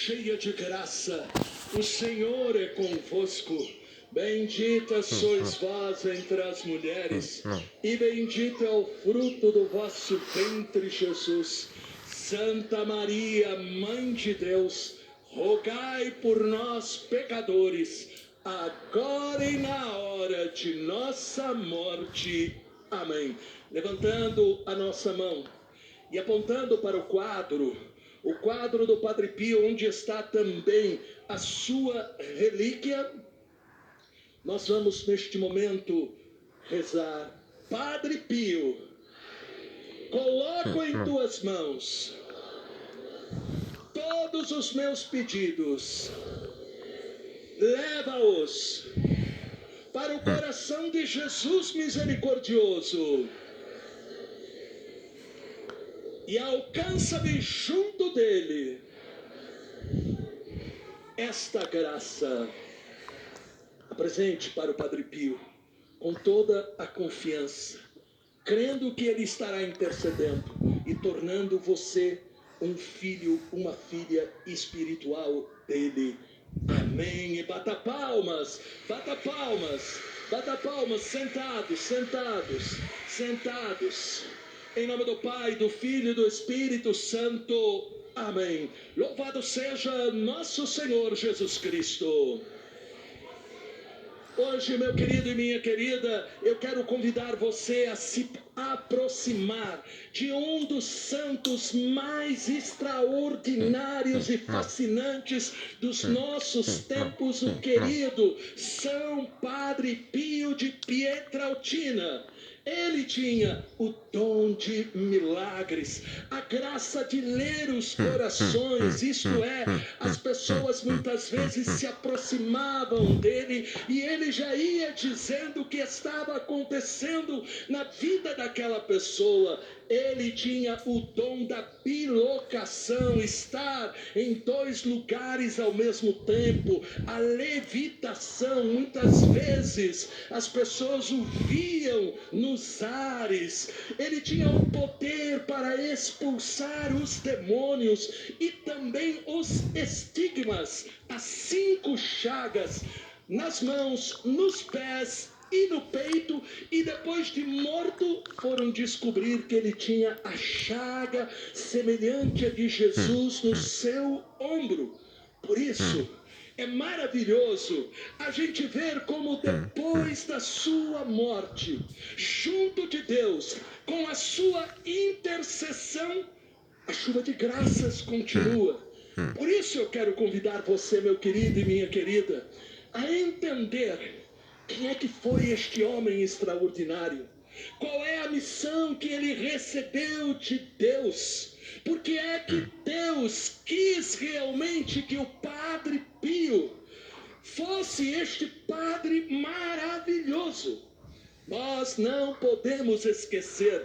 cheia de graça, o Senhor é convosco. Bendita sois vós entre as mulheres, e bendito é o fruto do vosso ventre, Jesus. Santa Maria, Mãe de Deus, rogai por nós, pecadores, agora e na hora de nossa morte. Amém. Levantando a nossa mão e apontando para o quadro do Padre Pio, onde está também a sua relíquia, nós vamos neste momento rezar. Padre Pio, coloco em tuas mãos todos os meus pedidos, leva-os para o coração de Jesus misericordioso e alcança-me junto dele esta graça. Apresente para o Padre Pio com toda a confiança, crendo que ele estará intercedendo e tornando você um filho, uma filha espiritual dele. Amém. E bata palmas, bata palmas, bata palmas, sentados, sentados, sentados. Em nome do Pai, do Filho e do Espírito Santo. Amém. Louvado seja nosso Senhor Jesus Cristo. Hoje, meu querido e minha querida, eu quero convidar você a se aproximar de um dos santos mais extraordinários e fascinantes dos nossos tempos, o querido São Padre Pio de Pietrelcina. Ele tinha o dom de milagres, a graça de ler os corações, isto é, as pessoas muitas vezes se aproximavam dele e ele já ia dizendo o que estava acontecendo na vida daquela pessoa. Ele tinha o dom da bilocação, estar em dois lugares ao mesmo tempo, a levitação. Muitas vezes as pessoas o viam nos ares. Ele tinha o poder para expulsar os demônios e também os estigmas, as 5 chagas nas mãos, nos pés e no peito, e depois de morto foram descobrir que ele tinha a chaga semelhante a de Jesus no seu ombro. Por isso é maravilhoso a gente ver como depois da sua morte, junto de Deus, com a sua intercessão, a chuva de graças continua. Por isso eu quero convidar você, meu querido e minha querida, a entender quem é que foi este homem extraordinário? Qual é a missão que ele recebeu de Deus? Por que é que Deus quis realmente que o Padre Pio fosse este padre maravilhoso? Nós não podemos esquecer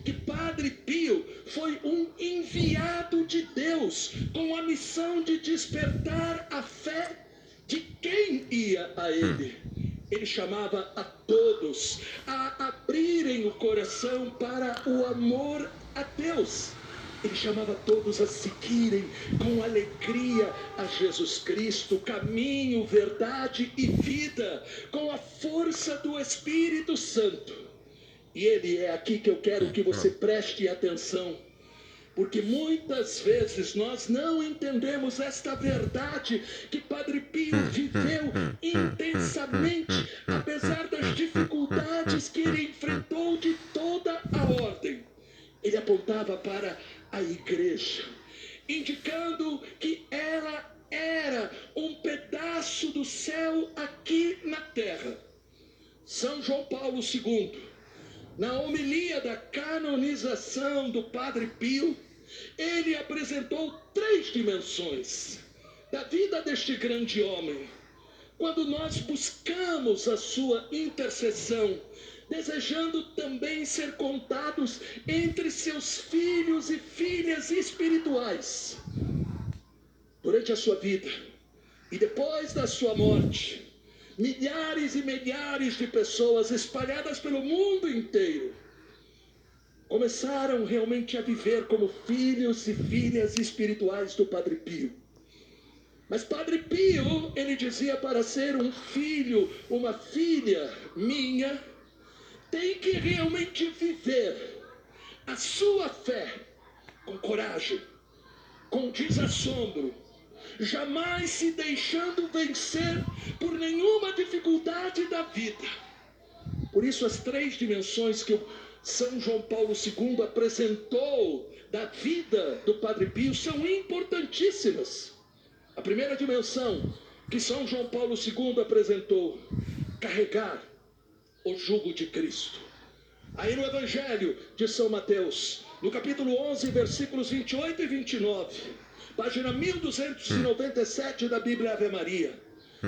que Padre Pio foi um enviado de Deus com a missão de despertar a fé de quem ia a ele. Ele chamava a todos a abrirem o coração para o amor a Deus. Ele chamava todos a seguirem com alegria a Jesus Cristo, caminho, verdade e vida, com a força do Espírito Santo. E ele é aqui que eu quero que você preste atenção, porque muitas vezes nós não entendemos esta verdade que Padre Pio viveu intensamente, apesar das dificuldades que ele enfrentou de toda a ordem. Ele apontava para a igreja, indicando que ela era um pedaço do céu aqui na terra. São João Paulo II, na homilia da canonização do Padre Pio, ele apresentou 3 dimensões da vida deste grande homem. Quando nós buscamos a sua intercessão, desejando também ser contados entre seus filhos e filhas espirituais, durante a sua vida e depois da sua morte, milhares e milhares de pessoas espalhadas pelo mundo inteiro começaram realmente a viver como filhos e filhas espirituais do Padre Pio. Mas Padre Pio, ele dizia, para ser um filho, uma filha minha, tem que realmente viver a sua fé com coragem, com desassombro, jamais se deixando vencer por nenhuma dificuldade da vida. Por isso as 3 dimensões que o São João Paulo II apresentou da vida do Padre Pio são importantíssimas. A primeira dimensão que São João Paulo II apresentou: carregar o jugo de Cristo. Aí no Evangelho de São Mateus, no capítulo 11, versículos 28 e 29, página 1297 da Bíblia Ave Maria,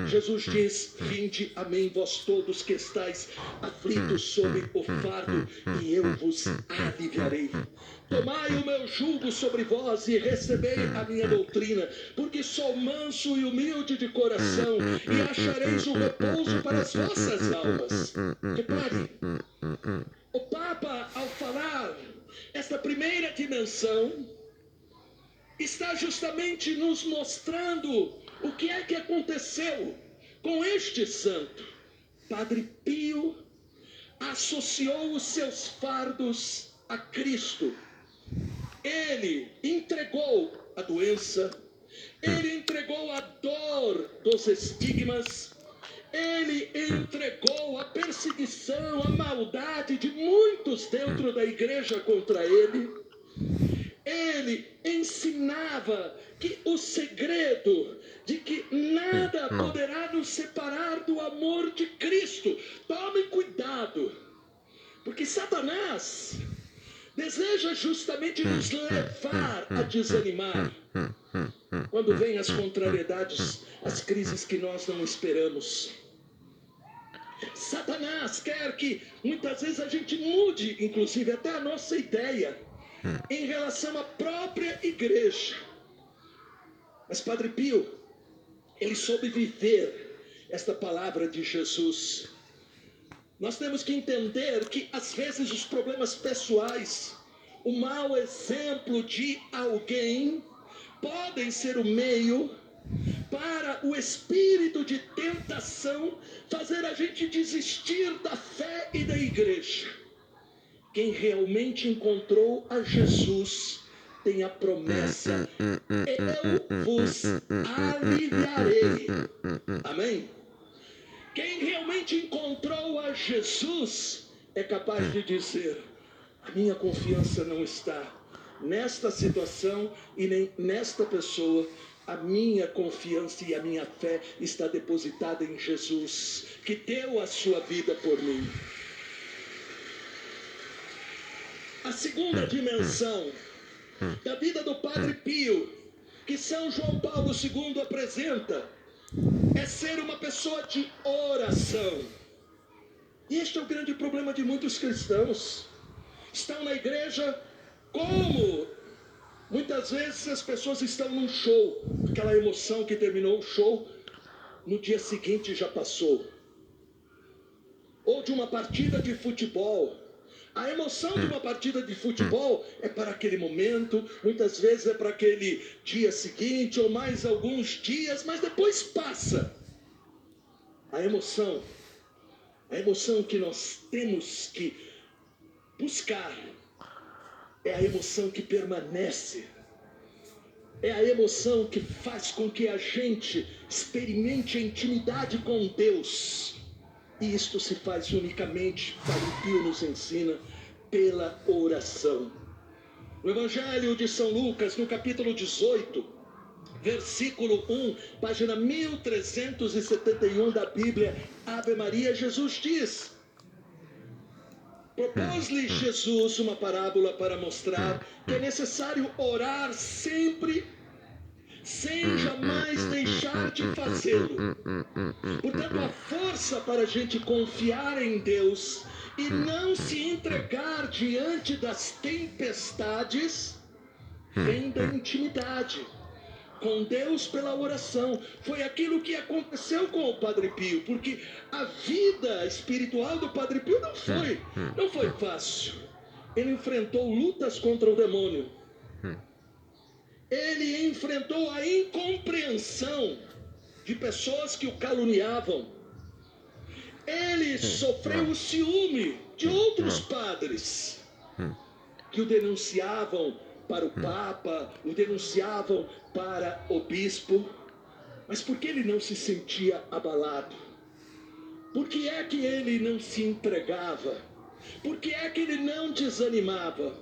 Jesus diz: vinde a mim, vós todos que estáis aflitos sob o fardo, e eu vos aliviarei. Tomai o meu jugo sobre vós e recebei a minha doutrina, porque sou manso e humilde de coração, e achareis o repouso para as vossas almas. Repare, o Papa, ao falar esta primeira dimensão, está justamente nos mostrando o que é que aconteceu com este santo. Padre Pio associou os seus fardos a Cristo. Ele entregou a doença, ele entregou a dor dos estigmas, ele entregou a perseguição, a maldade de muitos dentro da igreja contra ele. Ele ensinava que o segredo de que nada poderá nos separar do amor de Cristo. Tome cuidado, porque Satanás deseja justamente nos levar a desanimar quando vêm as contrariedades, as crises que nós não esperamos. Satanás quer que muitas vezes a gente mude, inclusive até a nossa ideia em relação à própria igreja. Mas Padre Pio, ele soube viver esta palavra de Jesus. Nós temos que entender que às vezes os problemas pessoais, o mau exemplo de alguém, podem ser o meio para o espírito de tentação fazer a gente desistir da fé e da igreja. Quem realmente encontrou a Jesus tem a promessa: eu vos aliviarei. Amém? Quem realmente encontrou a Jesus é capaz de dizer: a minha confiança não está nesta situação e nem nesta pessoa. A minha confiança e a minha fé está depositada em Jesus, que deu a sua vida por mim. A segunda dimensão da vida do Padre Pio, que São João Paulo II apresenta, é ser uma pessoa de oração. E este é o grande problema de muitos cristãos. Estão na igreja como muitas vezes as pessoas estão num show, aquela emoção que terminou o show, no dia seguinte já passou. Ou de uma partida de futebol. A emoção de uma partida de futebol é para aquele momento, muitas vezes é para aquele dia seguinte ou mais alguns dias, mas depois passa. A emoção que nós temos que buscar é a emoção que permanece. É a emoção que faz com que a gente experimente a intimidade com Deus. E isto se faz unicamente, Padre Pio nos ensina, pela oração. No Evangelho de São Lucas, no capítulo 18, versículo 1, página 1371 da Bíblia Ave Maria, Jesus diz: propôs-lhe Jesus uma parábola para mostrar que é necessário orar sempre, sem jamais deixar de fazê-lo. Portanto, a força para a gente confiar em Deus e não se entregar diante das tempestades vem da intimidade com Deus pela oração. Foi aquilo que aconteceu com o Padre Pio, porque a vida espiritual do Padre Pio não foi fácil. Ele enfrentou lutas contra o demônio. Ele enfrentou a incompreensão de pessoas que o caluniavam. Ele sofreu o ciúme de outros padres que o denunciavam para o Papa, o denunciavam para o bispo. Mas por que ele não se sentia abalado? Por que é que ele não se entregava? Por que é que ele não desanimava?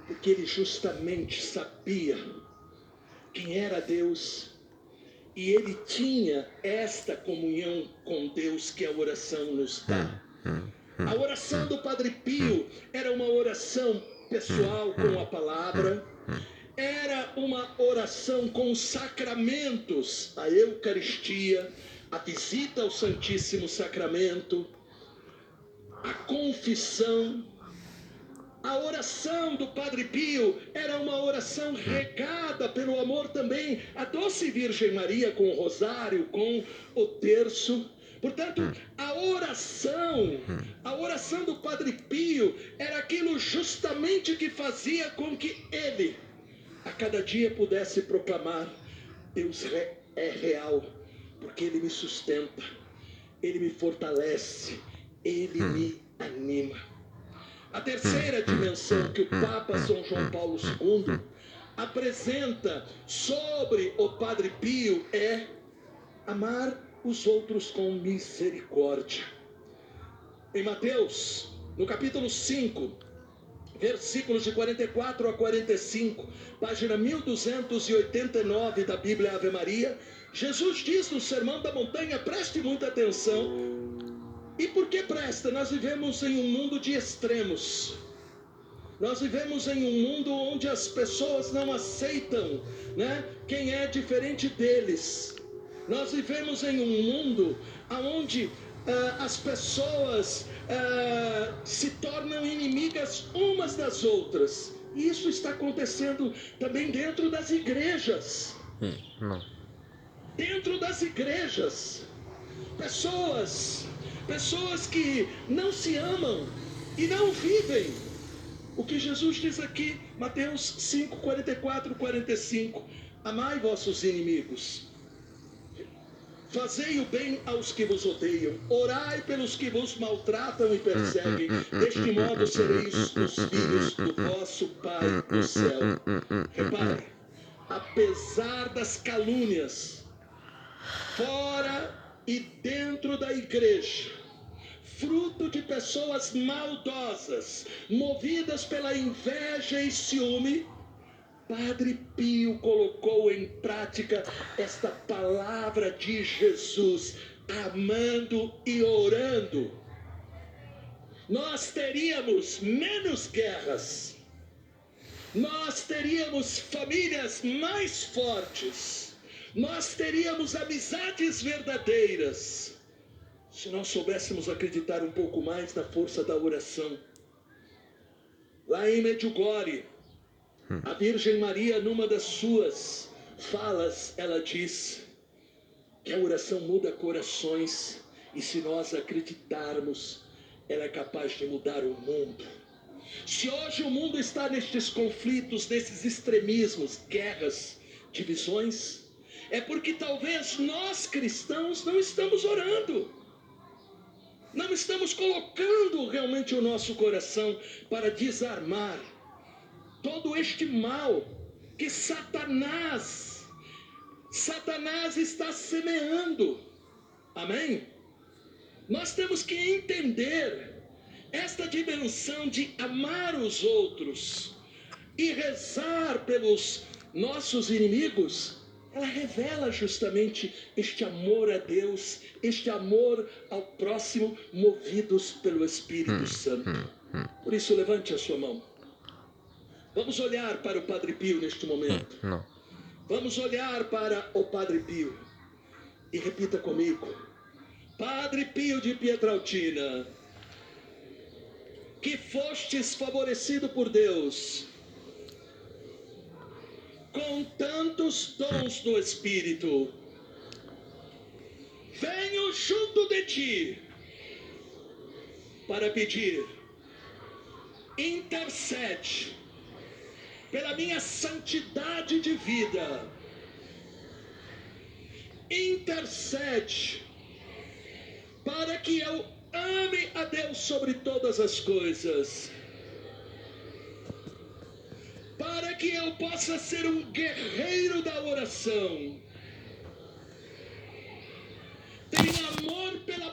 Porque ele justamente sabia quem era Deus. E ele tinha esta comunhão com Deus que a oração nos dá. A oração do Padre Pio era uma oração pessoal com a palavra, era uma oração com sacramentos, a Eucaristia, a visita ao Santíssimo Sacramento, a confissão. A oração do Padre Pio era uma oração regada pelo amor também à doce Virgem Maria, com o rosário, com o terço. Portanto, a oração do Padre Pio era aquilo justamente que fazia com que ele, a cada dia, pudesse proclamar: Deus é real, porque Ele me sustenta, Ele me fortalece, Ele me anima. A terceira dimensão que o Papa São João Paulo II apresenta sobre o Padre Pio é amar os outros com misericórdia. Em Mateus, no capítulo 5, versículos de 44 a 45, página 1289 da Bíblia Ave Maria, Jesus diz no Sermão da Montanha, preste muita atenção. E por que presta? Nós vivemos em um mundo de extremos. Nós vivemos em um mundo onde as pessoas não aceitam, né, quem é diferente deles. Nós vivemos em um mundo onde as pessoas se tornam inimigas umas das outras. E isso está acontecendo também dentro das igrejas. Dentro das igrejas. Pessoas que não se amam e não vivem o que Jesus diz aqui, Mateus 5, 44, 45. Amai vossos inimigos, fazei o bem aos que vos odeiam, orai pelos que vos maltratam e perseguem, deste modo sereis os filhos do vosso Pai no céu. Repare, apesar das calúnias, fora e dentro da igreja, fruto de pessoas maldosas, movidas pela inveja e ciúme, Padre Pio colocou em prática esta palavra de Jesus, amando e orando. Nós teríamos menos guerras, nós teríamos famílias mais fortes, nós teríamos amizades verdadeiras, se nós soubéssemos acreditar um pouco mais na força da oração. Lá em Medjugorje, a Virgem Maria, numa das suas falas, ela diz que a oração muda corações, e se nós acreditarmos, ela é capaz de mudar o mundo. Se hoje o mundo está nestes conflitos, nesses extremismos, guerras, divisões, é porque talvez nós cristãos não estamos orando. Não estamos colocando realmente o nosso coração para desarmar todo este mal que Satanás está semeando. Amém? Nós temos que entender esta dimensão de amar os outros e rezar pelos nossos inimigos. Ela revela justamente este amor a Deus, este amor ao próximo, movidos pelo Espírito Santo. Por isso, levante a sua mão. Vamos olhar para o Padre Pio neste momento. Vamos olhar para o Padre Pio e repita comigo: Padre Pio de Pietrautina, que fostes favorecido por Deus com tantos dons do Espírito, venho junto de ti para pedir, intercede pela minha santidade de vida, intercede para que eu ame a Deus sobre todas as coisas, para que eu possa ser um guerreiro da oração, tenha amor pela palavra